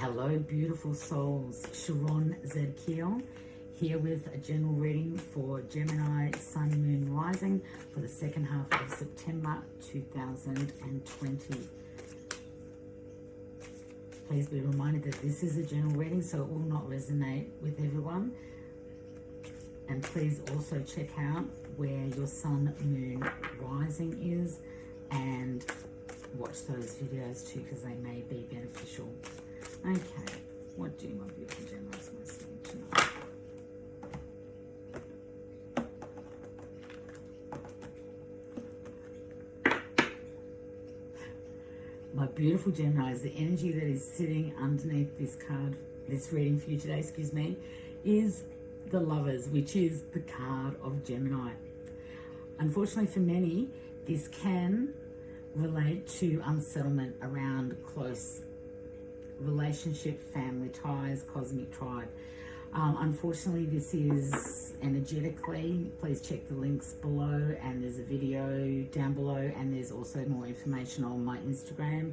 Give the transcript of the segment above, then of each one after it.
Hello, beautiful souls. Sharon, Zadkiel, here with a general reading for Gemini, Sun, Moon, Rising for the second half of September 2020. Please be reminded that this is a general reading, so it will not resonate with everyone. And please also check out where your Sun, Moon, Rising is and watch those videos too, because they may be beneficial. Okay, what do my beautiful Geminis must need to know? My beautiful Geminis, the energy that is sitting underneath this card, this reading for you today, is the Lovers, which is the card of Gemini. Unfortunately for many, this can relate to unsettlement around close relationship, family ties, cosmic tribe. Unfortunately, this is energetically. Please check the links below, and there's a video down below, and there's also more information on my Instagram.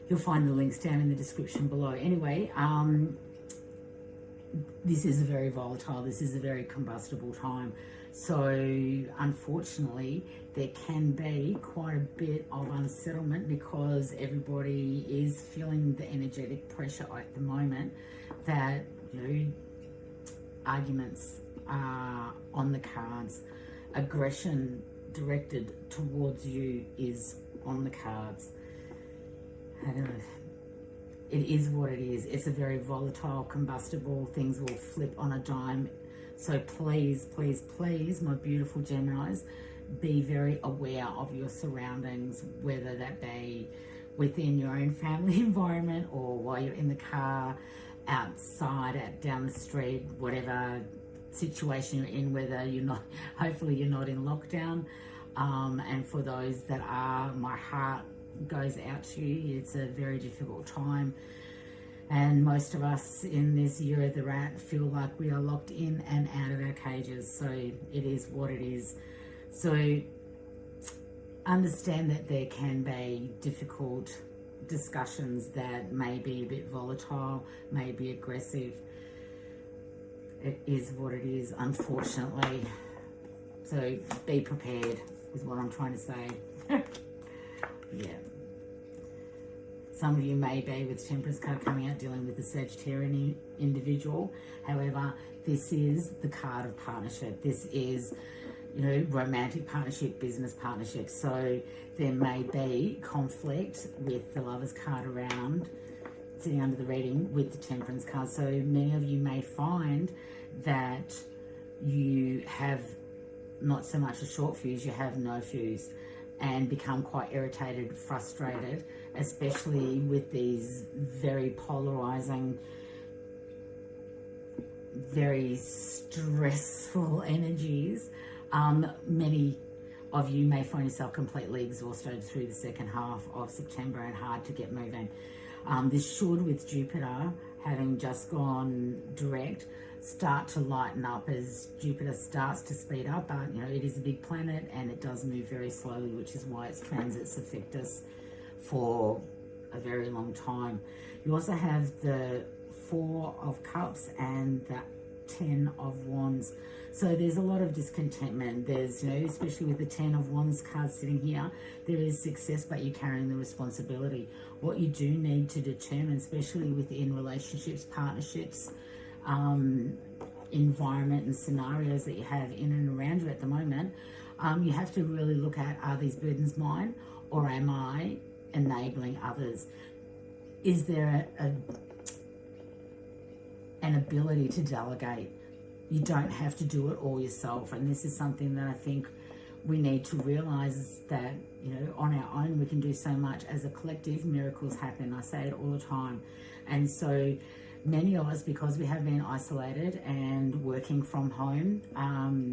You'll find the links down in the description below. Anyway, this is a very volatile, this is a very combustible time. So unfortunately, there can be quite a bit of unsettlement because everybody is feeling the energetic pressure at the moment that, you know, arguments are on the cards. Aggression directed towards you is on the cards. I don't know. It is what it is. It's a very volatile, combustible. Things will flip on a dime. So please, please, please, my beautiful Geminis, be very aware of your surroundings, whether that be within your own family environment or while you're in the car, outside, out down the street, whatever situation you're in, whether you're not, hopefully you're not in lockdown. And for those that are, my heart goes out to you. It's a very difficult time. And most of us in this year of the rat feel like we are locked in and out of our cages. So it is what it is. So understand that there can be difficult discussions that may be a bit volatile, may be aggressive. It is what it is, unfortunately. So be prepared is what I'm trying to say. Yeah. Some of you may be, with Temperance card coming out, dealing with the Sagittarian individual. However, this is the card of partnership. This is, you know, romantic partnership, business partnership. So there may be conflict with the Lovers card around, sitting under the reading with the Temperance card. So many of you may find that you have not so much a short fuse, you have no fuse, and become quite irritated, frustrated, especially with these very polarizing, very stressful energies. Many of you may find yourself completely exhausted through the second half of September and hard to get moving. This should, with Jupiter having just gone direct, start to lighten up as Jupiter starts to speed up. But you know, it is a big planet and it does move very slowly, which is why its transits affect us for a very long time. You also have the 4 of Cups and the 10 of Wands. So there's a lot of discontentment. There's, you know, especially with the 10 of Wands card sitting here, there is success, but you're carrying the responsibility. What you do need to determine, especially within relationships, partnerships, environment and scenarios that you have in and around you at the moment, you have to really look at, are these burdens mine, or am I enabling others? Is there an ability to delegate? You don't have to do it all yourself, and this is something that I think we need to realize, that, you know, on our own we can do so much. As a collective, miracles happen. I say it all the time. And so many of us, because we have been isolated and working from home,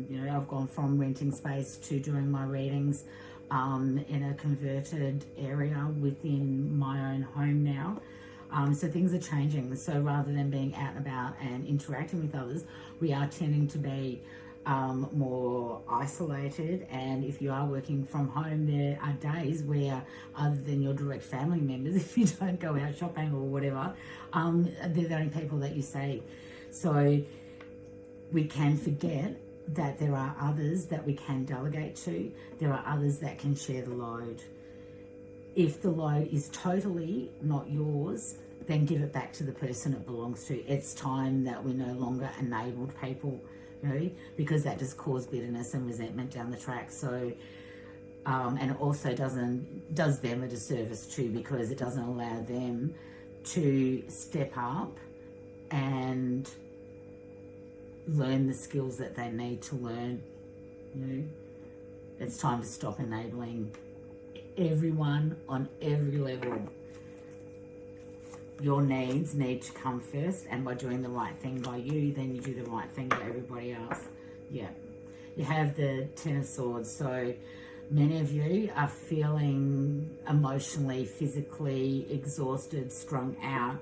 you know, I've gone from renting space to doing my readings in a converted area within my own home now. So things are changing. So rather than being out and about and interacting with others, we are tending to be more isolated, and if you are working from home, there are days where, other than your direct family members, if you don't go out shopping or whatever, they're the only people that you see. So we can forget that there are others that we can delegate to. There are others that can share the load. If the load is totally not yours, then give it back to the person it belongs to. It's time that we no longer enabled people, because that just caused bitterness and resentment down the track. So, and it also does them a disservice too, because it doesn't allow them to step up and learn the skills that they need to learn. It's time to stop enabling everyone on every level. Your needs need to come first, and by doing the right thing by you, then you do the right thing by everybody else. Yeah. You have the Ten of Swords, so many of you are feeling emotionally, physically exhausted, strung out.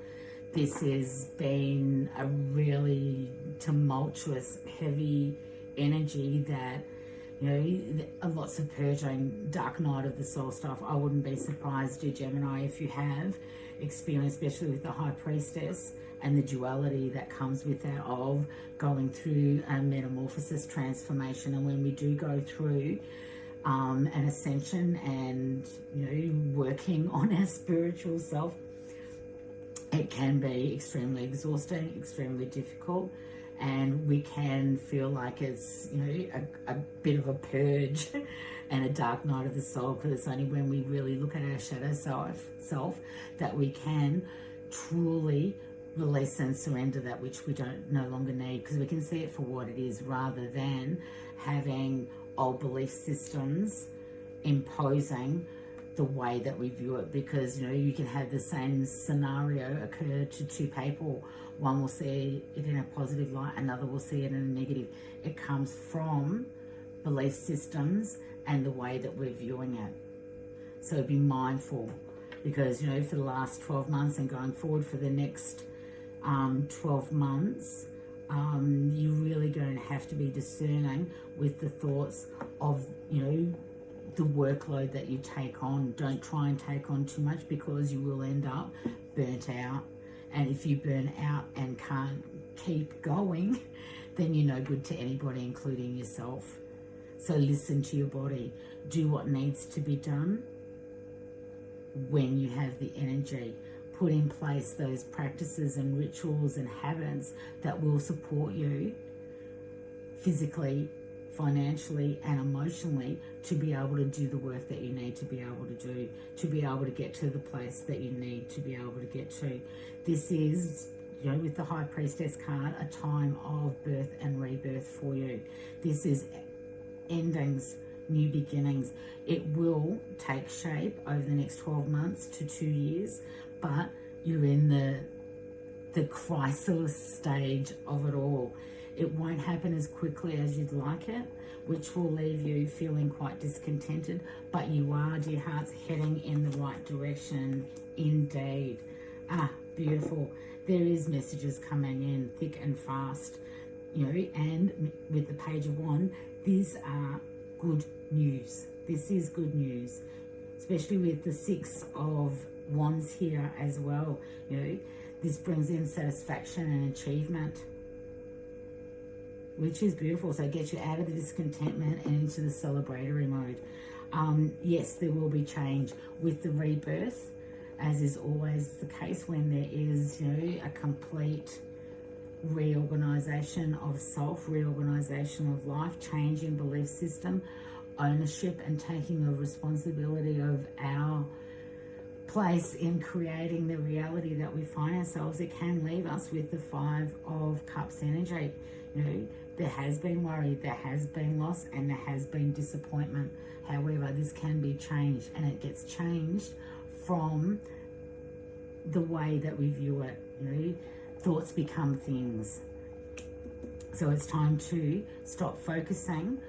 This has been a really tumultuous, heavy energy that, lots of purging, dark night of the soul stuff. I wouldn't be surprised, dear Gemini, if you have experienced, especially with the High Priestess and the duality that comes with that, of going through a metamorphosis, transformation. And when we do go through an ascension and, working on our spiritual self, it can be extremely exhausting, extremely difficult. And we can feel like it's, a bit of a purge and a dark night of the soul, because it's only when we really look at our shadow self that we can truly release and surrender that which we don't no longer need, because we can see it for what it is, rather than having old belief systems imposing the way that we view it. Because you can have the same scenario occur to two people. One will see it in a positive light, another will see it in a negative. It comes from belief systems and the way that we're viewing it. So be mindful, because for the last 12 months and going forward for the next 12 months, you're really going to have to be discerning with the thoughts of the workload that you take on. Don't try and take on too much, because you will end up burnt out. And if you burn out and can't keep going, then you're no good to anybody, including yourself. So listen to your body. Do what needs to be done when you have the energy. Put in place those practices and rituals and habits that will support you physically, financially and emotionally, to be able to do the work that you need to be able to do, to be able to get to the place that you need to be able to get to. This is, with the High Priestess card, a time of birth and rebirth for you. This is endings, new beginnings. It will take shape over the next 12 months to 2 years, but you're in the chrysalis stage of it all. It won't happen as quickly as you'd like it, which will leave you feeling quite discontented, but you are, dear hearts, heading in the right direction indeed. Beautiful. There is messages coming in thick and fast, and with the Page of Wands, these are good news. This is good news, especially with the Six of Wands here as well. This brings in satisfaction and achievement, which is beautiful. So it gets you out of the discontentment and into the celebratory mode. Yes, there will be change with the rebirth, as is always the case when there is, a complete reorganization of self, reorganization of life, change in belief system, ownership and taking of responsibility of our place in creating the reality that we find ourselves. It can leave us with the Five of Cups energy. There has been worry, there has been loss, and there has been disappointment. However, this can be changed, and it gets changed from the way that we view it. Thoughts become things. So it's time to stop focusing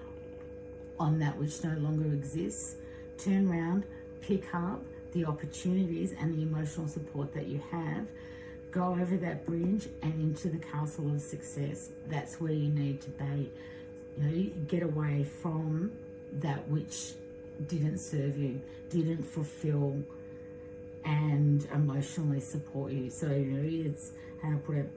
on that which no longer exists. Turn around, pick up the opportunities and the emotional support that you have. Go over that bridge and into the castle of success. That's where you need to be. get away from that which didn't serve you, didn't fulfill and emotionally support you. So, it's, how to put it,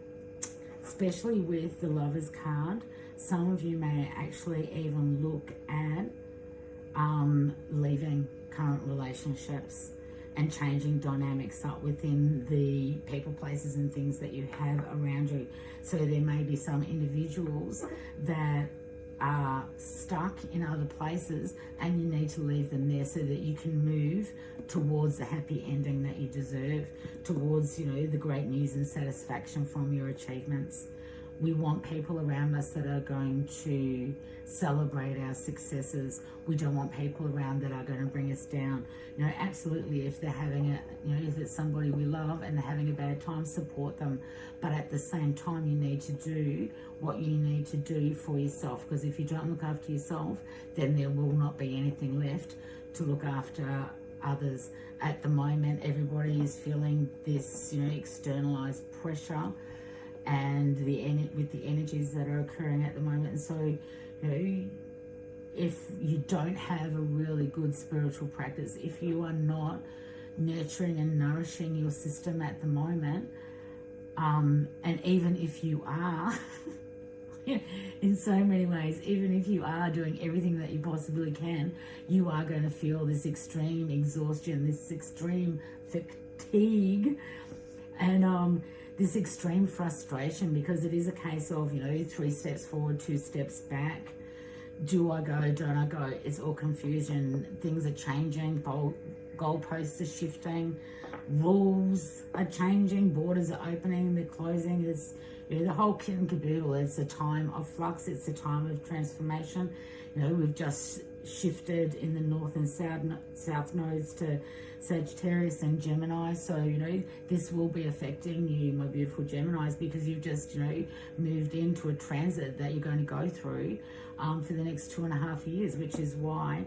especially with the Lovers card, some of you may actually even look at leaving current relationships and changing dynamics up within the people, places and things that you have around you. So there may be some individuals that are stuck in other places and you need to leave them there so that you can move towards the happy ending that you deserve, towards, the great news and satisfaction from your achievements. We want people around us that are going to celebrate our successes. We don't want people around that are going to bring us down. Absolutely, if they're having if it's somebody we love and they're having a bad time, support them. But at the same time, you need to do what you need to do for yourself, because if you don't look after yourself, then there will not be anything left to look after others. At the moment, everybody is feeling this, externalized pressure and with the energies that are occurring at the moment. And so, if you don't have a really good spiritual practice, if you are not nurturing and nourishing your system at the moment, and even if you are, in so many ways, even if you are doing everything that you possibly can, you are going to feel this extreme exhaustion, this extreme fatigue, and this extreme frustration, because it is a case of, 3 steps forward, 2 steps back. Do I go? Don't I go? It's all confusion. Things are changing. Goalposts are shifting. Rules are changing. Borders are opening. They're closing. It's the whole kit and caboodle. It's a time of flux. It's a time of transformation. We've just shifted in the north and south nodes to Sagittarius and Gemini. So, this will be affecting you, my beautiful Geminis, because you've just, moved into a transit that you're going to go through for the next 2.5 years, which is why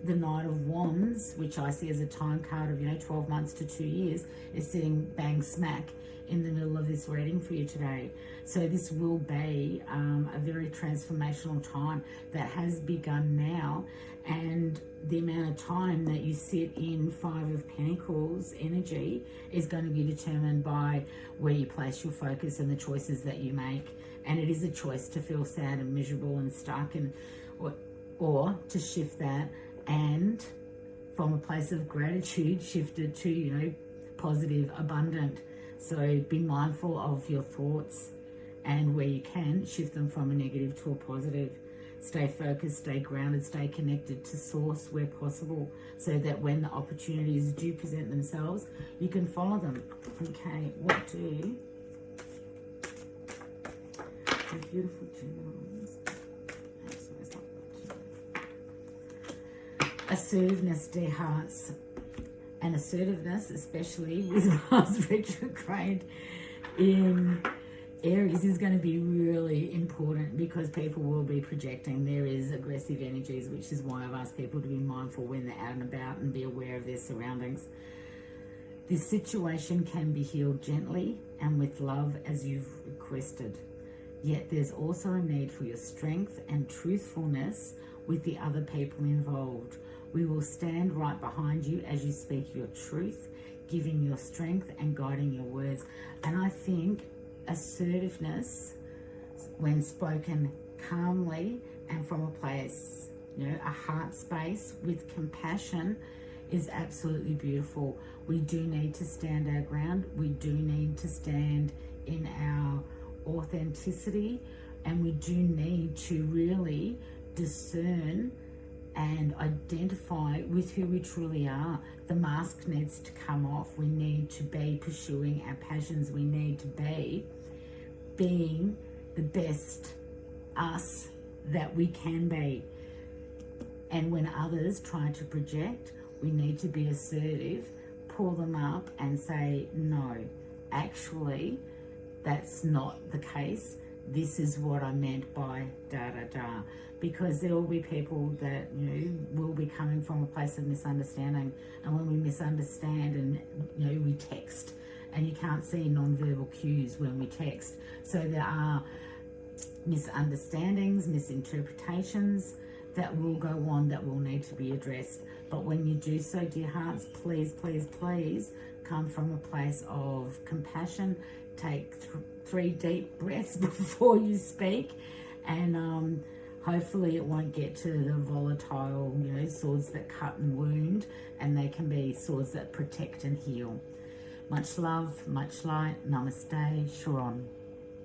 the Knight of Wands, which I see as a time card of, 12 months to 2 years, is sitting bang smack in the middle of this reading for you today. So this will be a very transformational time that has begun now, and the amount of time that you sit in 5 of Pentacles energy is going to be determined by where you place your focus and the choices that you make. And it is a choice to feel sad and miserable and stuck, and or to shift that and from a place of gratitude shift it to, positive, abundant. So be mindful of your thoughts, and where you can, shift them from a negative to a positive. Stay focused, stay grounded, stay connected to source where possible, so that when the opportunities do present themselves, you can follow them. Okay, what do the beautiful Geminis? Assertiveness, dear hearts. And assertiveness, especially with Mars retrograde in Aries, is going to be really important, because people will be projecting. There is aggressive energies, which is why I've asked people to be mindful when they're out and about and be aware of their surroundings. This situation can be healed gently and with love as you've requested. Yet there's also a need for your strength and truthfulness with the other people involved. We will stand right behind you as you speak your truth, giving your strength and guiding your words. And I think assertiveness, when spoken calmly and from a place, a heart space with compassion, is absolutely beautiful. We do need to stand our ground. We do need to stand in our authenticity, and we do need to really discern and identify with who we truly are. The mask needs to come off. We need to be pursuing our passions. We need to be being the best us that we can be. And when others try to project, we need to be assertive, pull them up and say, no, actually, that's not the case. This is what I meant by da-da-da. Because there will be people that, will be coming from a place of misunderstanding. And when we misunderstand and, we text, and you can't see non-verbal cues when we text. So there are misunderstandings, misinterpretations that will go on, that will need to be addressed. But when you do so, dear hearts, please, please, please come from a place of compassion. Take 3 deep breaths before you speak, and hopefully it won't get to the volatile, swords that cut and wound, and they can be swords that protect and heal. Much love, much light. Namaste, Sharon.